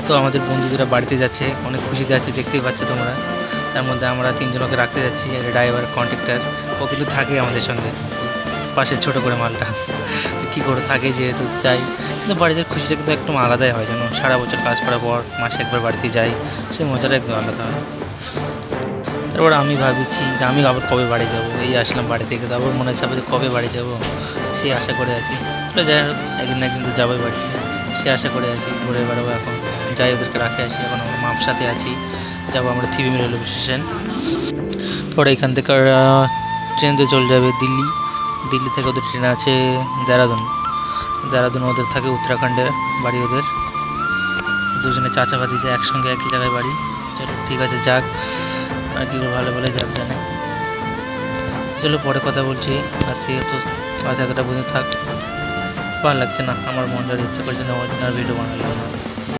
তো আমাদের বন্ধুদেরা বাড়িতে যাচ্ছে, অনেক খুশিতে আছে, দেখতেই পাচ্ছ তোমরা। তার মধ্যে আমরা তিনজনকে রাখতে যাচ্ছি, ড্রাইভার কন্ট্রাক্টর ও কিন্তু থাকে আমাদের সঙ্গে, পাশে ছোট করে মালটা। তো কী করে থাকে যেহেতু যাই, কিন্তু বাড়িতে খুশিটা কিন্তু একদম আলাদাই হয় যেন। সারা বছর কাজ করার পর মাসে একবার বাড়িতে যাই, সেই মজাটা একদম আলাদা হয়। তারপর আমি ভাবছি যে আমি আবার কবে বাড়ি যাব, এই আসলাম বাড়ি থেকে, তারপর মনে হচ্ছে যে কবে বাড়ি যাব, সেই আশা করে আছি। তো যাই হোক, একদিন না একদিন তো যাবোই বাড়িতে, সে আশা করে আছি। ঘুরে বেড়াবো এখন, যাই ওদেরকে রাখে আসি। এখন আমার মার সাথে আছি, যাবো আমরা থিবিম রেলওয়ে স্টেশন। পরে এখান থেকে ট্রেনতে চলে যাবে দিল্লি। দিল্লি থেকে ওদের ট্রেন আছে দেরাদুন। দেরাদুন ওদের থাকে উত্তরাখণ্ডে বাড়ি ওদের। দুজনে চাচা ভাতিজা একসঙ্গে একই জায়গায় বাড়ি। চলো ঠিক আছে, যাক, আর কী করে ভালো বলে যাক জানে। চলো পরে কথা বলছি। আসি তো, আজ এতটা বুঝে থাক। ভালো লাগছে না, আমার মনটার ইচ্ছে করছে না, ওই জন্য আর ভিডিও বানালাম না।